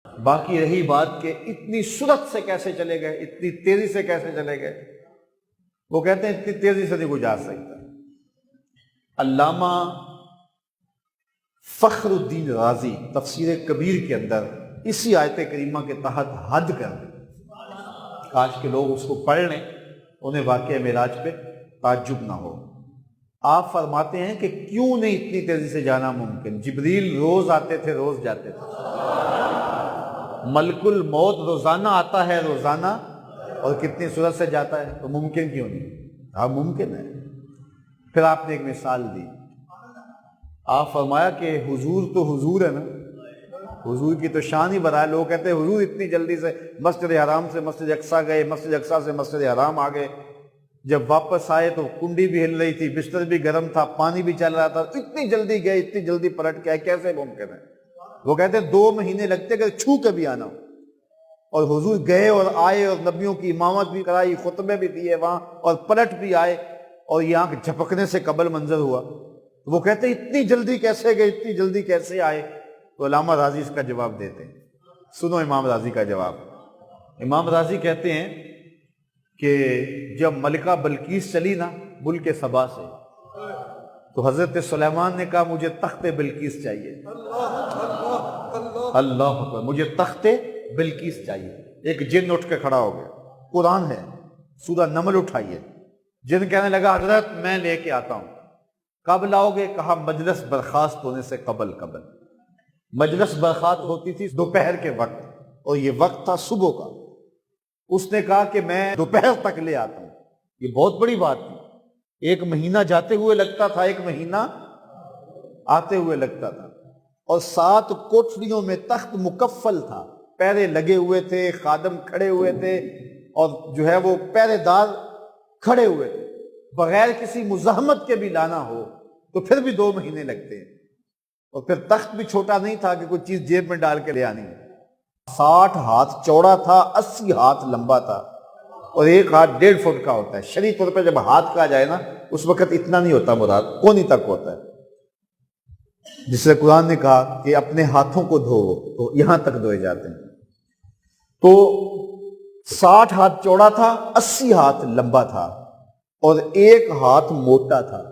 باقی رہی بات کہ اتنی سرعت سے کیسے چلے گئے، اتنی تیزی سے کیسے چلے گئے، وہ کہتے ہیں اتنی تیزی سے نہیں کوئی جا سکتا۔ علامہ فخر الدین رازی تفسیر کبیر کے اندر اسی آیت کریمہ کے تحت حد کر دیں، کاش کہ لوگ اس کو پڑھ لیں، انہیں واقعہ معراج پہ تعجب نہ ہو۔ آپ فرماتے ہیں کہ کیوں نہیں اتنی تیزی سے جانا ممکن؟ جبریل روز آتے تھے، روز جاتے تھے، ملک الموت روزانہ آتا ہے، روزانہ، اور کتنی سرعت سے جاتا ہے، تو ممکن کیوں نہیں؟ ہاں ممکن ہے۔ پھر آپ نے ایک مثال دی، آپ فرمایا کہ حضور تو حضور ہے نا، حضور کی تو شان ہی بڑا ہے۔ لوگ کہتے ہیں حضور اتنی جلدی سے مسجد حرام سے مسجد اقصیٰ گئے، مسجد اقصیٰ سے مسجد حرام آ گئے، جب واپس آئے تو کنڈی بھی ہل رہی تھی، بستر بھی گرم تھا، پانی بھی چل رہا تھا، اتنی جلدی گئے، اتنی جلدی پلٹ کے آئے، کیسے ممکن ہے؟ وہ کہتے ہیں 2 مہینے لگتے کہ چھو کے بھی آنا ہو، اور حضور گئے اور آئے اور نبیوں کی امامت بھی کرائی، خطبے بھی دیے وہاں، اور پلٹ بھی آئے، اور یہ آنکھ جھپکنے سے قبل منظر ہوا۔ وہ کہتے ہیں اتنی جلدی کیسے گئے، اتنی جلدی کیسے آئے؟ تو علامہ راضی اس کا جواب دیتے ہیں، سنو امام راضی کا جواب۔ امام راضی کہتے ہیں کہ جب ملکہ بلقیس چلی نا ملک سبا سے، تو حضرت سلیمان نے کہا مجھے تخت بلقیس چاہیے، اللہ اکبر، مجھے تخت بلقیس چاہیے۔ ایک جن اٹھ کے کھڑا ہو گیا، قرآن ہے، سورہ نمل اٹھائیے، جن کہنے لگا حضرت میں لے کے آتا ہوں۔ کب لاؤ گے؟ کہا مجلس برخاست ہونے سے قبل۔ مجلس برخاست ہوتی تھی دوپہر کے وقت، اور یہ وقت تھا صبح کا۔ اس نے کہا کہ میں دوپہر تک لے آتا ہوں۔ یہ بہت بڑی بات تھی، 1 مہینہ جاتے ہوئے لگتا تھا، 1 مہینہ آتے ہوئے لگتا تھا، اور 7 کوٹھریوں میں تخت مکفل تھا، پہرے لگے ہوئے تھے، خادم کھڑے ہوئے تھے، اور جو ہے وہ پہرے دار کھڑے ہوئے تھے۔ بغیر کسی مزاحمت کے بھی لانا ہو تو پھر بھی 2 مہینے لگتے ہیں، اور پھر تخت بھی چھوٹا نہیں تھا کہ کوئی چیز جیب میں ڈال کے لے آنی ہے۔ 60 ہاتھ چوڑا تھا، 80 ہاتھ لمبا تھا، اور 1 ہاتھ 1.5 فٹ کا ہوتا ہے۔ شرعی طور پہ جب ہاتھ کہا جائے نا اس وقت اتنا نہیں ہوتا مراد، کونی تک ہوتا ہے، جس سے قرآن نے کہا کہ اپنے ہاتھوں کو دھو، تو یہاں تک دھوئے جاتے ہیں۔ تو 60 ہاتھ چوڑا تھا، 80 ہاتھ لمبا تھا، اور 1 ہاتھ موٹا تھا،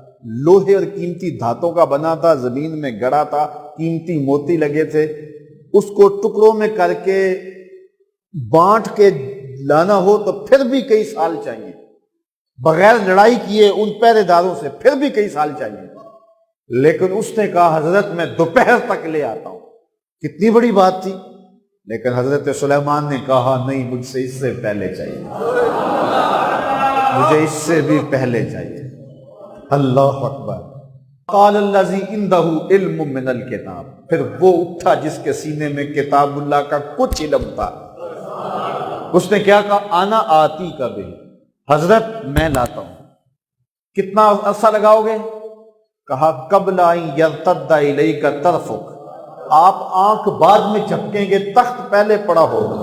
لوہے اور قیمتی دھاتوں کا بنا تھا، زمین میں گڑا تھا، قیمتی موتی لگے تھے۔ اس کو ٹکڑوں میں کر کے بانٹ کے لانا ہو تو پھر بھی کئی سال چاہیے، بغیر لڑائی کیے ان پہرے داروں سے پھر بھی کئی سال چاہیے۔ لیکن اس نے کہا حضرت میں دوپہر تک لے آتا ہوں۔ کتنی بڑی بات تھی، لیکن حضرت سلیمان نے کہا نہیں، مجھ سے اس سے پہلے چاہیے، مجھے اس سے بھی پہلے چاہیے۔ اللہ اکبر۔ قال الذی عندہ علم من الکتاب، پھر وہ اٹھا جس کے سینے میں کتاب اللہ کا کچھ علم تھا۔ اس نے کیا کہا؟ انا آتی کا بھی، حضرت میں لاتا ہوں۔ کتنا عرصہ لگاؤ گے؟ کہا قبل ان یرتد الیک طرفک، آپ آنکھ بعد میں جھپکیں گے، تخت پہلے پڑا ہوگا۔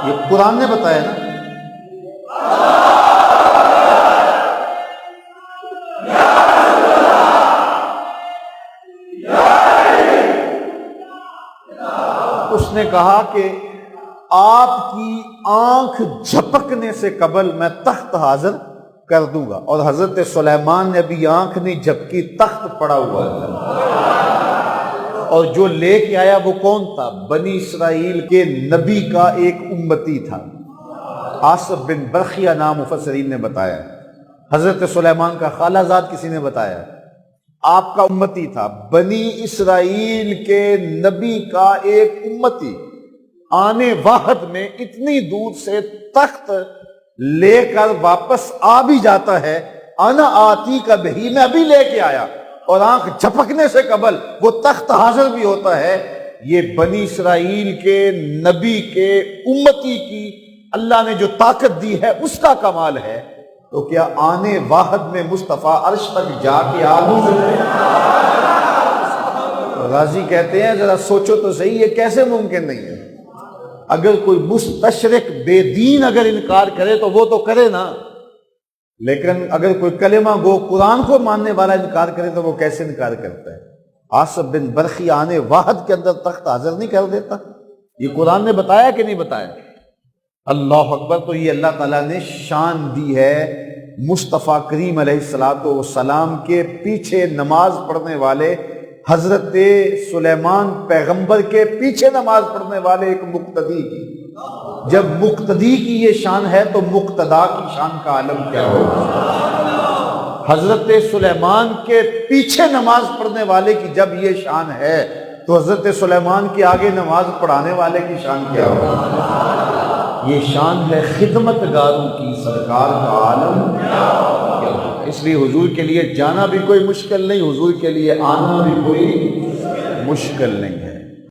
یہ قرآن نے بتایا نا۔ اس نے کہا کہ آپ کی آنکھ جھپکنے سے قبل میں تخت حاضر کر دوں گا، اور حضرت سلیمان نے ابھی آنکھ نہیں جھپکی، تخت پڑا ہوا تھا۔ اور جو لے کے آیا وہ کون تھا؟ بنی اسرائیل کے نبی کا ایک امتی تھا، آصف بن برخیہ نام مفسرین نے بتایا۔ حضرت سلیمان کا خالہ زاد کسی نے بتایا، آپ کا امتی تھا، بنی اسرائیل کے نبی کا ایک امتی آنے واحد میں اتنی دور سے تخت لے کر واپس آ بھی جاتا ہے۔ انا آتی کا بہی، میں ابھی لے کے آیا، اور آنکھ جھپکنے سے قبل وہ تخت حاضر بھی ہوتا ہے۔ یہ بنی اسرائیل کے نبی کے امتی کی اللہ نے جو طاقت دی ہے اس کا کمال ہے، تو کیا آنے واحد میں مصطفیٰ عرش تک جا کے غازی کہتے ہیں ذرا سوچو تو صحیح، یہ کیسے ممکن نہیں ہے؟ اگر کوئی مستشرق بے دین اگر انکار کرے تو وہ تو کرے نا، لیکن اگر کوئی کلمہ گو قرآن کو ماننے والا انکار کرے تو وہ کیسے انکار کرتا ہے؟ آصف بن برخی آنے واحد کے اندر تخت حاضر نہیں کر دیتا؟ یہ قرآن نے بتایا کہ نہیں بتایا؟ اللہ اکبر۔ تو یہ اللہ تعالیٰ نے شان دی ہے مصطفیٰ کریم علیہ الصلوۃ والسلام کے پیچھے نماز پڑھنے والے، حضرت سلیمان پیغمبر کے پیچھے نماز پڑھنے والے ایک مقتدی کی۔ جب مقتدی کی یہ شان ہے تو مقتدا کی شان کا عالم کیا ہوگا؟ حضرت سلیمان کے پیچھے نماز پڑھنے والے کی جب یہ شان ہے تو حضرت سلیمان کے آگے نماز پڑھانے والے کی شان کیا ہوگا؟ یہ شان ہے خدمت گاروں کی، سرکار کا عالم کیا ہوگا؟ اس لیے حضور کے لیے جانا بھی کوئی مشکل نہیں، حضور کے لیے آنا بھی کوئی مشکل نہیں ہے۔